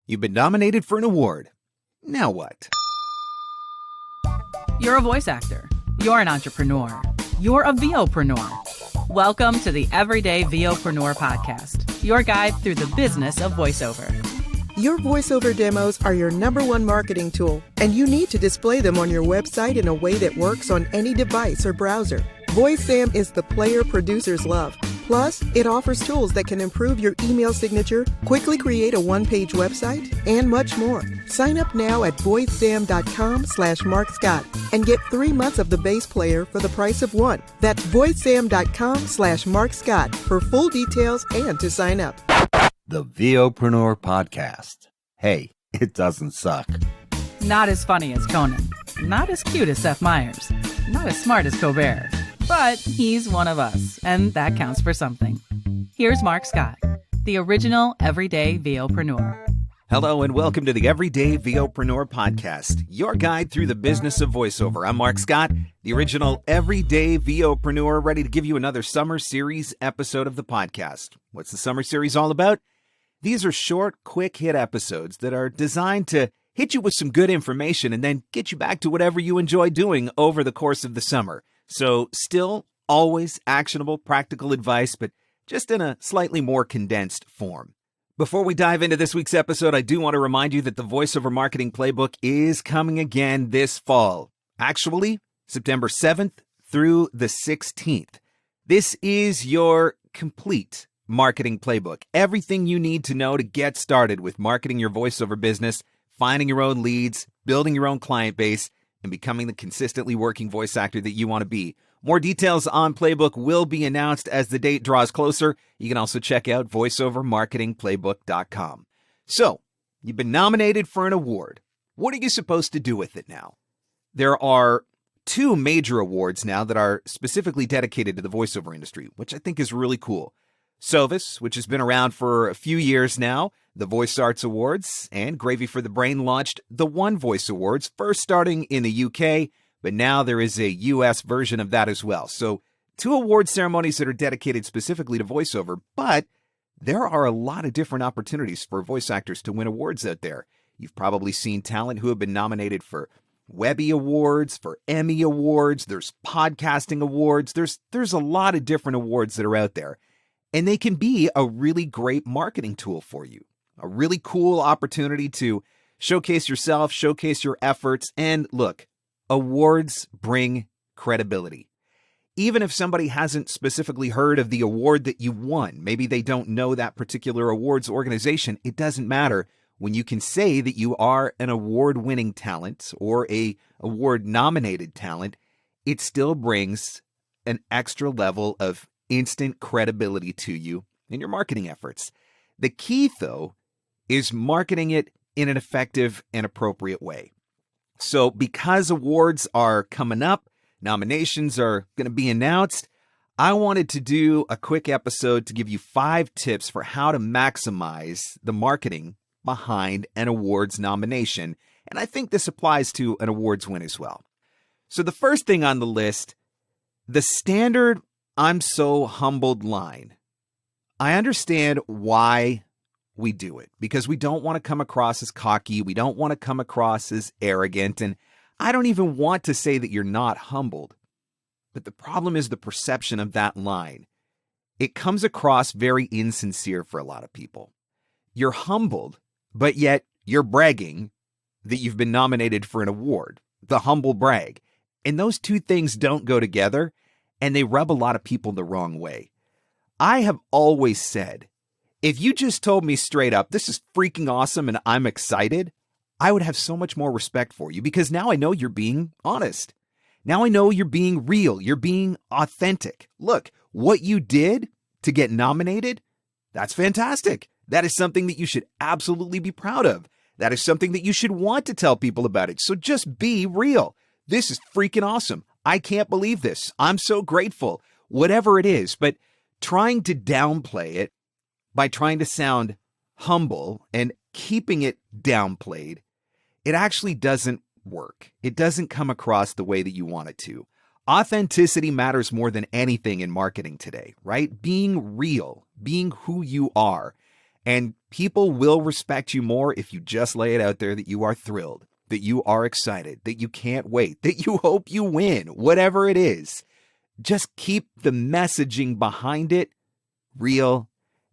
You've been nominated for an award. Now what? You're a voice actor. You're an entrepreneur. You're a VOPRENEUR. Welcome to the Everyday VOpreneur podcast, your guide through the business of voiceover. Your voiceover demos are your #1 marketing tool, and you need to display them on your website in a way that works on any device or browser. VoiceSam is the player producers love. Plus, it offers tools that can improve your email signature, quickly create a one-page website, and much more. Sign up now at voicesam.com/Marc Scott and get 3 months of the base player for the price of one. That's voicesam.com/Marc Scott for full details and to sign up. The VOPRENEUR podcast. Hey, it doesn't suck. Not as funny as Conan. Not as cute as Seth Meyers. Not as smart as Colbert. But he's one of us, and that counts for something. Here's Marc Scott, the original Everyday VOpreneur. Hello and welcome to the Everyday VOpreneur podcast, your guide through the business of voiceover. I'm Marc Scott, the original Everyday VOpreneur, ready to give you another summer series episode of the podcast. What's the summer series all about? These are short, quick hit episodes that are designed to hit you with some good information and then get you back to whatever you enjoy doing over the course of the summer. So still always actionable, practical advice, but just in a slightly more condensed form. Before we dive into this week's episode, I do want to remind you that the VoiceOver Marketing Playbook is coming again this fall. Actually, September 7th through the 16th. This is your complete marketing playbook. Everything you need to know to get started with marketing your voiceover business, finding your own leads, building your own client base, and becoming the consistently working voice actor that you want to be. More details on Playbook will be announced as the date draws closer. You can also check out voiceovermarketingplaybook.com. So, you've been nominated for an award. What are you supposed to do with it now? There are 2 major awards now that are specifically dedicated to the voiceover industry, which I think is really cool. SOVAS, which has been around for a few years now, the Voice Arts Awards, and Gravy for the Brain launched the One Voice Awards, first starting in the UK, but now there is a US version of that as well. So 2 award ceremonies that are dedicated specifically to voiceover, but there are a lot of different opportunities for voice actors to win awards out there. You've probably seen talent who have been nominated for Webby Awards, for Emmy Awards, there's podcasting awards, there's a lot of different awards that are out there. And they can be a really great marketing tool for you. A really cool opportunity to showcase yourself, showcase your efforts. And look, awards bring credibility. Even if somebody hasn't specifically heard of the award that you won, maybe they don't know that particular awards organization, it doesn't matter. When you can say that you are an award-winning talent or a award-nominated talent, it still brings an extra level of instant credibility to you in your marketing efforts. The key, though, is marketing it in an effective and appropriate way. So because awards are coming up, nominations are going to be announced, I wanted to do a quick episode to give you 5 tips for how to maximize the marketing behind an awards nomination. And I think this applies to an awards win as well. So the first thing on the list, the standard "I'm so humbled" line. I understand why we do it, because we don't want to come across as cocky. We don't want to come across as arrogant. And I don't even want to say that you're not humbled. But the problem is the perception of that line. It comes across very insincere for a lot of people. You're humbled, but yet you're bragging that you've been nominated for an award, the humble brag. And those 2 things don't go together. And they rub a lot of people the wrong way. I have always said, if you just told me straight up, this is freaking awesome and I'm excited, I would have so much more respect for you because now I know you're being honest. Now I know you're being real. You're being authentic. Look, what you did to get nominated, that's fantastic. That is something that you should absolutely be proud of. That is something that you should want to tell people about it. So just be real. This is freaking awesome. I can't believe this. I'm so grateful. Whatever it is, but trying to downplay it by trying to sound humble and keeping it downplayed, it actually doesn't work. It doesn't come across the way that you want it to. Authenticity matters more than anything in marketing today, right? Being real, being who you are. And people will respect you more if you just lay it out there that you are thrilled, that you are excited, that you can't wait, that you hope you win, whatever it is. Just keep the messaging behind it real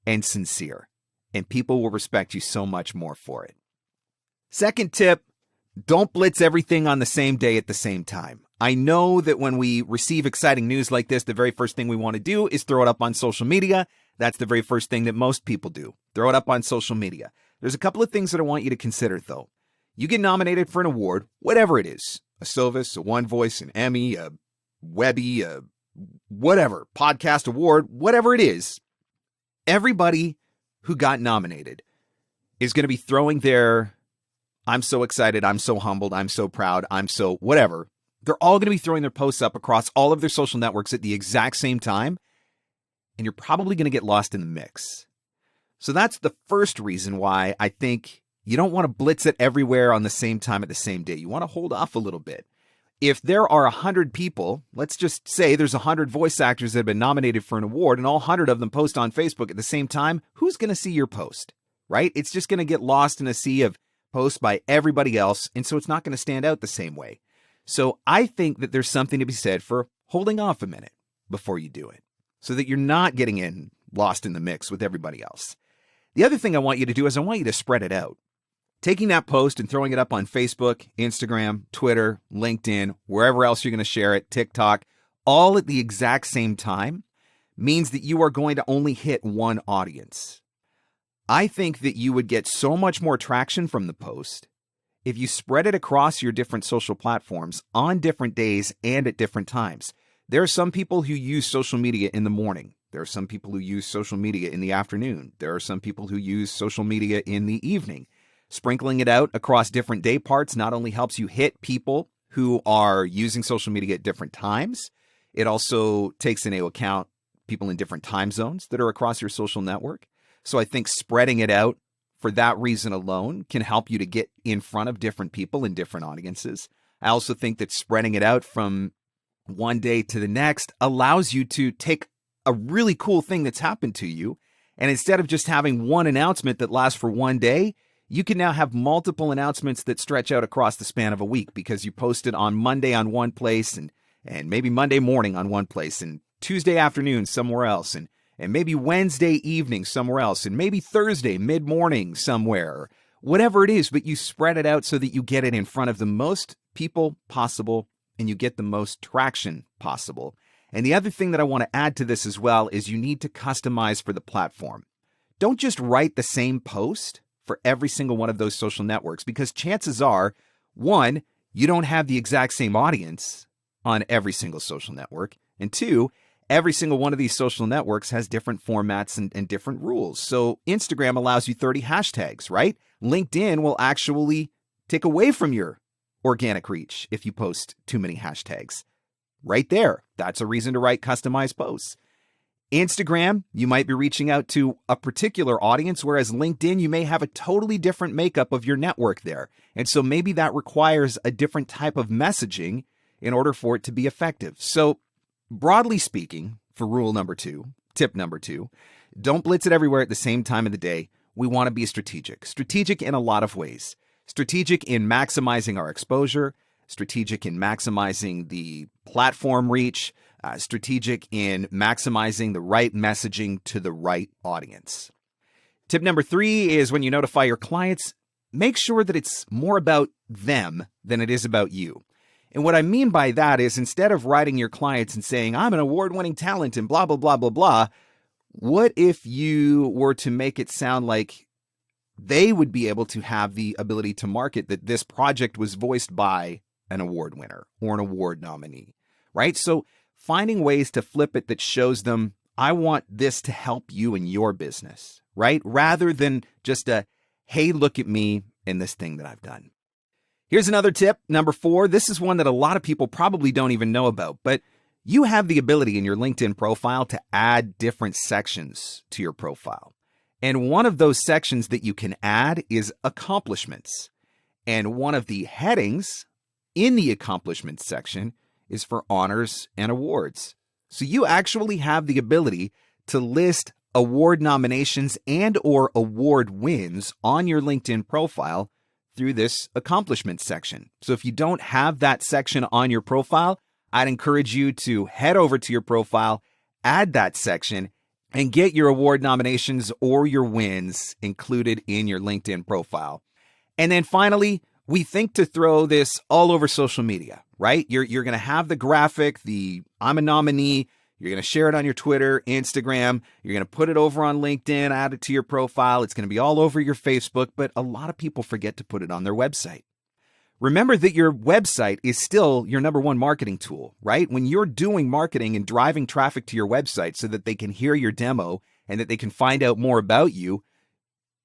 and sincere, and people will respect you so much more for it. Second tip, don't blitz everything on the same day at the same time. I know that when we receive exciting news like this, the very first thing we want to do is throw it up on social media. That's the very first thing that most people do. Throw it up on social media. There's a couple of things that I want you to consider, though. You get nominated for an award, whatever it is, a SOVAS, a One Voice, an Emmy, a Webby, a whatever, podcast award, whatever it is. Everybody who got nominated is going to be throwing their, I'm so excited, I'm so humbled, I'm so proud, I'm so whatever. They're all going to be throwing their posts up across all of their social networks at the exact same time, and you're probably going to get lost in the mix. So that's the first reason why I think you don't want to blitz it everywhere on the same time at the same day. You want to hold off a little bit. If there are 100 people, let's just say there's 100 voice actors that have been nominated for an award, and all 100 of them post on Facebook at the same time, who's going to see your post, right? It's just going to get lost in a sea of posts by everybody else, and so it's not going to stand out the same way. So I think that there's something to be said for holding off a minute before you do it, so that you're not getting lost in the mix with everybody else. The other thing I want you to do is I want you to spread it out. Taking that post and throwing it up on Facebook, Instagram, Twitter, LinkedIn, wherever else you're going to share it, TikTok, all at the exact same time means that you are going to only hit one audience. I think that you would get so much more traction from the post if you spread it across your different social platforms on different days and at different times. There are some people who use social media in the morning. There are some people who use social media in the afternoon. There are some people who use social media in the evening. Sprinkling it out across different day parts not only helps you hit people who are using social media at different times, it also takes into account people in different time zones that are across your social network. So I think spreading it out for that reason alone can help you to get in front of different people in different audiences. I also think that spreading it out from one day to the next allows you to take a really cool thing that's happened to you, and instead of just having one announcement that lasts for one day, you can now have multiple announcements that stretch out across the span of a week because you posted on Monday on one place and maybe Monday morning on one place and Tuesday afternoon somewhere else and maybe Wednesday evening somewhere else and maybe Thursday mid-morning somewhere, whatever it is, but you spread it out so that you get it in front of the most people possible and you get the most traction possible. And the other thing that I want to add to this as well is you need to customize for the platform. Don't just write the same post for every single one of those social networks, because chances are, one, you don't have the exact same audience on every single social network, and two, every single one of these social networks has different formats and different rules. So Instagram allows you 30 hashtags, right? LinkedIn will actually take away from your organic reach if you post too many hashtags. Right there, that's a reason to write customized posts. Instagram, you might be reaching out to a particular audience, whereas LinkedIn, you may have a totally different makeup of your network there. And so maybe that requires a different type of messaging in order for it to be effective. So broadly speaking, for rule number 2, tip number 2, don't blitz it everywhere at the same time of the day. We want to be strategic. Strategic in a lot of ways. Strategic in maximizing our exposure, strategic in maximizing the platform reach, strategic in maximizing the right messaging to the right audience. Tip number 3 is when you notify your clients, make sure that it's more about them than it is about you. And what I mean by that is instead of writing your clients and saying, I'm an award-winning talent and blah, blah, blah, blah, blah, what if you were to make it sound like they would be able to have the ability to market that this project was voiced by an award winner or an award nominee, right? So finding ways to flip it that shows them, I want this to help you in your business, right? Rather than just a, hey, look at me and this thing that I've done. Here's another tip, number 4. This is one that a lot of people probably don't even know about, but you have the ability in your LinkedIn profile to add different sections to your profile. And one of those sections that you can add is accomplishments. And one of the headings in the accomplishments section is for honors and awards. So you actually have the ability to list award nominations and or award wins on your LinkedIn profile through this accomplishment section. So if you don't have that section on your profile, I'd encourage you to head over to your profile, add that section, and get your award nominations or your wins included in your LinkedIn profile. And then finally, we think to throw this all over social media, right? You're going to have the graphic, the I'm a nominee. You're going to share it on your Twitter, Instagram. You're going to put it over on LinkedIn, add it to your profile. It's going to be all over your Facebook, but a lot of people forget to put it on their website. Remember that your website is still your number one marketing tool, right? When you're doing marketing and driving traffic to your website so that they can hear your demo and that they can find out more about you,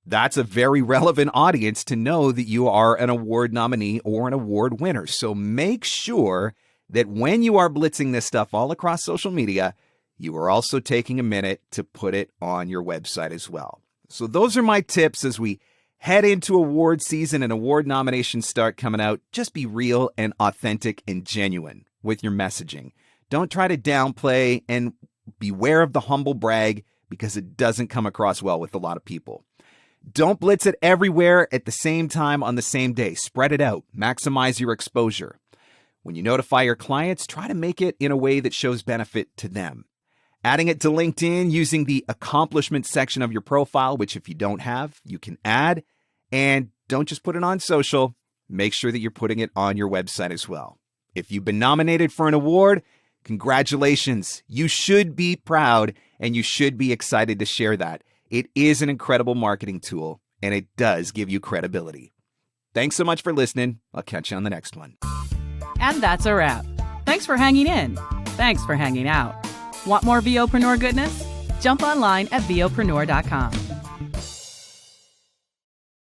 that's a very relevant audience to know that you are an award nominee or an award winner. So make sure that when you are blitzing this stuff all across social media, you are also taking a minute to put it on your website as well. So those are my tips as we head into award season and award nominations start coming out. Just be real and authentic and genuine with your messaging. Don't try to downplay, and beware of the humble brag because it doesn't come across well with a lot of people. Don't blitz it everywhere at the same time on the same day. Spread it out. Maximize your exposure. When you notify your clients, try to make it in a way that shows benefit to them. Adding it to LinkedIn using the accomplishment section of your profile, which if you don't have, you can add. And don't just put it on social. Make sure that you're putting it on your website as well. If you've been nominated for an award, congratulations. You should be proud and you should be excited to share that. It is an incredible marketing tool and it does give you credibility. Thanks so much for listening. I'll catch you on the next one. And that's a wrap. Thanks for hanging in. Thanks for hanging out. Want more VOpreneur goodness? Jump online at VOpreneur.com.